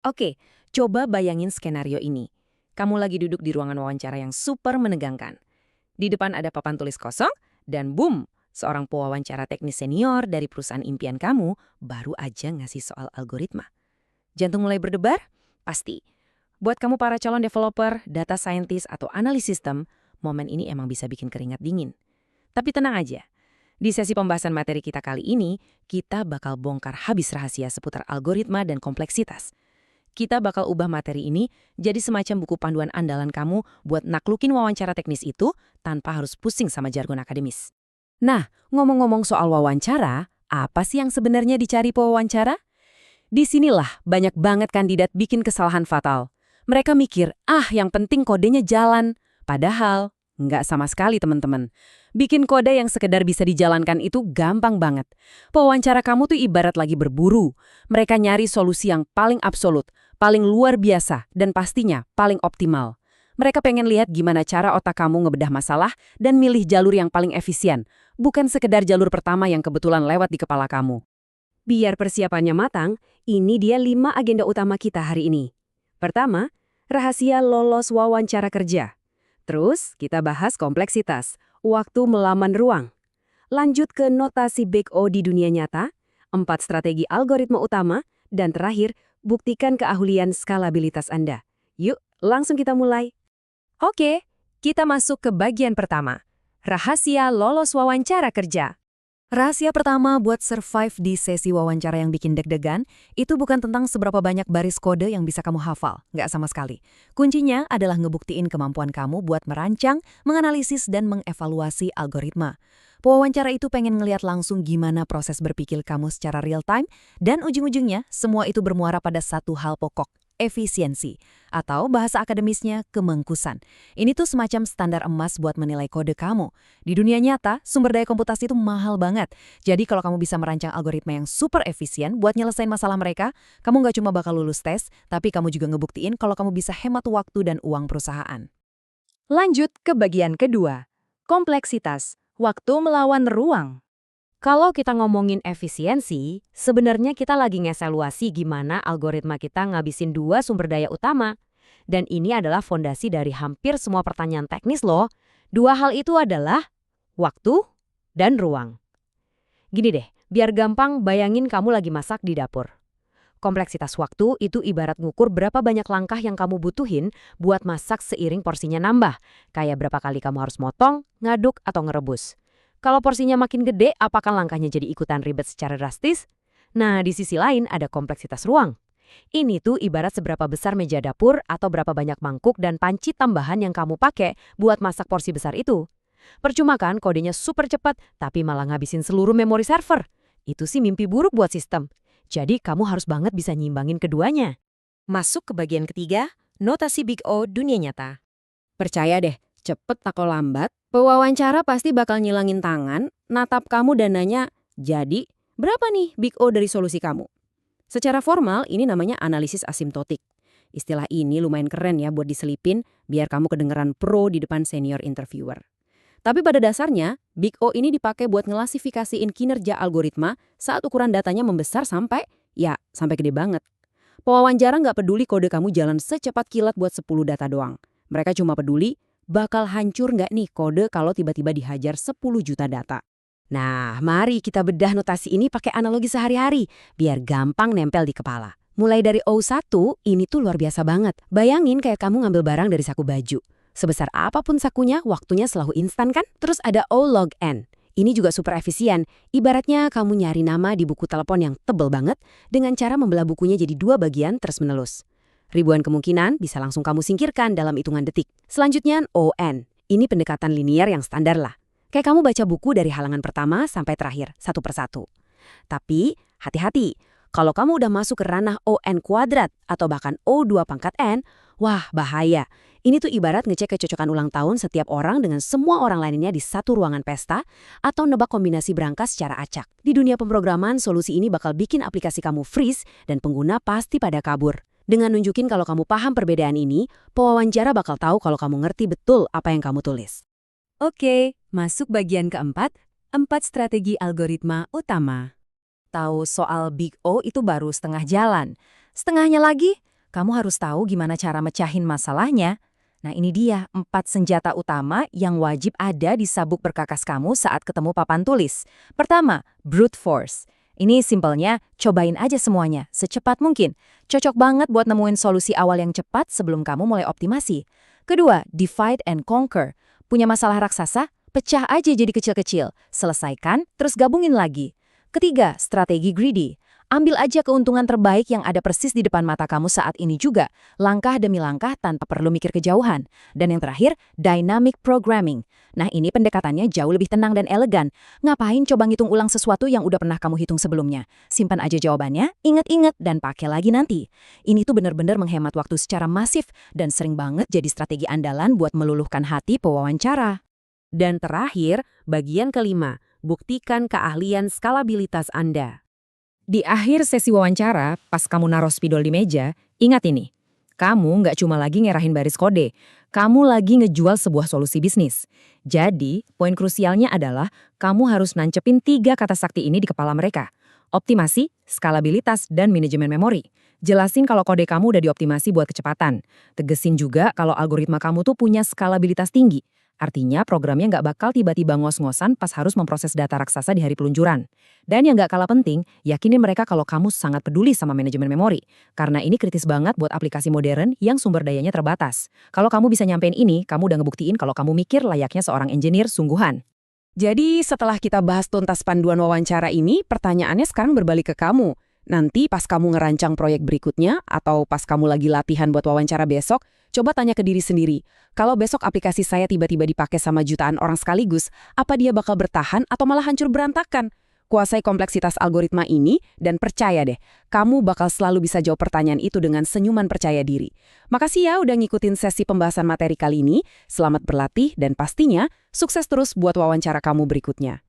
Oke, coba bayangin skenario ini. Kamu lagi duduk di ruangan wawancara yang super menegangkan. Di depan ada papan tulis kosong, dan boom, seorang pewawancara teknis senior dari perusahaan impian kamu baru aja ngasih soal algoritma. Jantung mulai berdebar? Pasti. Buat kamu para calon developer, data scientist, atau analis sistem, momen ini emang bisa bikin keringat dingin. Tapi tenang aja, di sesi pembahasan materi kita kali ini, kita bakal bongkar habis rahasia seputar algoritma dan kompleksitas. Kita bakal ubah materi ini jadi semacam buku panduan andalan kamu buat naklukin wawancara teknis itu tanpa harus pusing sama jargon akademis. Nah, ngomong-ngomong soal wawancara, apa sih yang sebenarnya dicari pewawancara? Disinilah banyak banget kandidat bikin kesalahan fatal. Mereka mikir, yang penting kodenya jalan. Padahal, nggak sama sekali teman-teman. Bikin kode yang sekedar bisa dijalankan itu gampang banget. Pewawancara kamu tuh ibarat lagi berburu. Mereka nyari solusi yang paling absolut, paling luar biasa, dan pastinya paling optimal. Mereka pengen lihat gimana cara otak kamu ngebedah masalah dan milih jalur yang paling efisien, bukan sekedar jalur pertama yang kebetulan lewat di kepala kamu. Biar persiapannya matang, ini dia 5 agenda utama kita hari ini. Pertama, rahasia lolos wawancara kerja. Terus, kita bahas kompleksitas, waktu melaman ruang. Lanjut ke notasi Big O di dunia nyata, 4 strategi algoritma utama, dan terakhir, buktikan keahlian skalabilitas Anda. Yuk, langsung kita mulai. Oke, kita masuk ke bagian pertama. Rahasia lolos wawancara kerja. Rahasia pertama buat survive di sesi wawancara yang bikin deg-degan, itu bukan tentang seberapa banyak baris kode yang bisa kamu hafal, nggak sama sekali. Kuncinya adalah ngebuktiin kemampuan kamu buat merancang, menganalisis, dan mengevaluasi algoritma. Pewawancara itu pengen ngeliat langsung gimana proses berpikir kamu secara real time, dan ujung-ujungnya semua itu bermuara pada satu hal pokok, efisiensi. Atau bahasa akademisnya, kemengkusan. Ini tuh semacam standar emas buat menilai kode kamu. Di dunia nyata, sumber daya komputasi itu mahal banget. Jadi kalau kamu bisa merancang algoritma yang super efisien buat nyelesain masalah mereka, kamu nggak cuma bakal lulus tes, tapi kamu juga ngebuktiin kalau kamu bisa hemat waktu dan uang perusahaan. Lanjut ke bagian kedua. Kompleksitas, waktu melawan ruang. Kalau kita ngomongin efisiensi, sebenarnya kita lagi ngevaluasi gimana algoritma kita ngabisin 2 sumber daya utama. Dan ini adalah fondasi dari hampir semua pertanyaan teknis loh. 2 hal itu adalah waktu dan ruang. Gini deh, biar gampang bayangin kamu lagi masak di dapur. Kompleksitas waktu itu ibarat ngukur berapa banyak langkah yang kamu butuhin buat masak seiring porsinya nambah. Kayak berapa kali kamu harus motong, ngaduk, atau ngerebus. Kalau porsinya makin gede, apakah langkahnya jadi ikutan ribet secara drastis? Nah, di sisi lain ada kompleksitas ruang. Ini tuh ibarat seberapa besar meja dapur atau berapa banyak mangkuk dan panci tambahan yang kamu pakai buat masak porsi besar itu. Percuma kan kodenya super cepat, tapi malah ngabisin seluruh memori server. Itu sih mimpi buruk buat sistem. Jadi kamu harus banget bisa nyimbangin keduanya. Masuk ke bagian ketiga, notasi Big O dunia nyata. Percaya deh, cepet atau lambat, pewawancara pasti bakal nyilangin tangan, natap kamu dan nanya, jadi berapa nih Big O dari solusi kamu? Secara formal ini namanya analisis asimptotik. Istilah ini lumayan keren ya buat diselipin biar kamu kedengeran pro di depan senior interviewer. Tapi pada dasarnya, Big O ini dipakai buat ngelasifikasiin kinerja algoritma saat ukuran datanya membesar sampai gede banget. Pewawancara nggak peduli kode kamu jalan secepat kilat buat 10 data doang. Mereka cuma peduli bakal hancur nggak nih kode kalau tiba-tiba dihajar 10 juta data. Nah, mari kita bedah notasi ini pakai analogi sehari-hari, biar gampang nempel di kepala. Mulai dari O1, ini tuh luar biasa banget. Bayangin kayak kamu ngambil barang dari saku baju. Sebesar apapun sakunya, waktunya selalu instan kan? Terus ada O log N. Ini juga super efisien. Ibaratnya kamu nyari nama di buku telepon yang tebel banget dengan cara membelah bukunya jadi 2 bagian terus-menerus. Ribuan kemungkinan bisa langsung kamu singkirkan dalam hitungan detik. Selanjutnya ON. Ini pendekatan linier yang standar lah. Kayak kamu baca buku dari halaman pertama sampai terakhir, satu persatu. Tapi hati-hati, kalau kamu udah masuk ke ranah ON kuadrat atau bahkan O2 pangkat N, wah bahaya. Ini tuh ibarat ngecek kecocokan ulang tahun setiap orang dengan semua orang lainnya di satu ruangan pesta atau nebak kombinasi berangkas secara acak. Di dunia pemrograman, solusi ini bakal bikin aplikasi kamu freeze dan pengguna pasti pada kabur. Dengan nunjukin kalau kamu paham perbedaan ini, pewawancara bakal tahu kalau kamu ngerti betul apa yang kamu tulis. Oke, masuk bagian keempat, 4 strategi algoritma utama. Tahu soal Big O itu baru setengah jalan. Setengahnya lagi, Kamu harus tahu gimana cara mecahin masalahnya. Nah ini dia 4 senjata utama yang wajib ada di sabuk berkakas kamu saat ketemu papan tulis. Pertama, brute force. Ini simpelnya, cobain aja semuanya, secepat mungkin. Cocok banget buat nemuin solusi awal yang cepat sebelum kamu mulai optimasi. Kedua, divide and conquer. Punya masalah raksasa? Pecah aja jadi kecil-kecil. Selesaikan, terus gabungin lagi. Ketiga, strategi greedy. Ambil aja keuntungan terbaik yang ada persis di depan mata kamu saat ini juga. Langkah demi langkah tanpa perlu mikir kejauhan. Dan yang terakhir, dynamic programming. Nah ini pendekatannya jauh lebih tenang dan elegan. Ngapain coba ngitung ulang sesuatu yang udah pernah kamu hitung sebelumnya? Simpan aja jawabannya, ingat-ingat, dan pakai lagi nanti. Ini tuh bener-bener menghemat waktu secara masif dan sering banget jadi strategi andalan buat meluluhkan hati pewawancara. Dan terakhir, bagian kelima, buktikan keahlian skalabilitas Anda. Di akhir sesi wawancara, pas kamu naruh spidol di meja, ingat ini. Kamu nggak cuma lagi ngerahin baris kode, kamu lagi ngejual sebuah solusi bisnis. Jadi, poin krusialnya adalah kamu harus nancepin 3 kata sakti ini di kepala mereka. Optimasi, skalabilitas, dan manajemen memori. Jelasin kalau kode kamu udah dioptimasi buat kecepatan. Tegesin juga kalau algoritma kamu tuh punya skalabilitas tinggi. Artinya programnya nggak bakal tiba-tiba ngos-ngosan pas harus memproses data raksasa di hari peluncuran. Dan yang nggak kalah penting, yakinin mereka kalau kamu sangat peduli sama manajemen memori. Karena ini kritis banget buat aplikasi modern yang sumber dayanya terbatas. Kalau kamu bisa nyampein ini, kamu udah ngebuktiin kalau kamu mikir layaknya seorang engineer sungguhan. Jadi setelah kita bahas tuntas panduan wawancara ini, pertanyaannya sekarang berbalik ke kamu. Nanti pas kamu ngerancang proyek berikutnya, atau pas kamu lagi latihan buat wawancara besok, coba tanya ke diri sendiri, kalau besok aplikasi saya tiba-tiba dipakai sama jutaan orang sekaligus, apa dia bakal bertahan atau malah hancur berantakan? Kuasai kompleksitas algoritma ini, dan percaya deh, kamu bakal selalu bisa jawab pertanyaan itu dengan senyuman percaya diri. Makasih ya udah ngikutin sesi pembahasan materi kali ini, selamat berlatih dan pastinya sukses terus buat wawancara kamu berikutnya.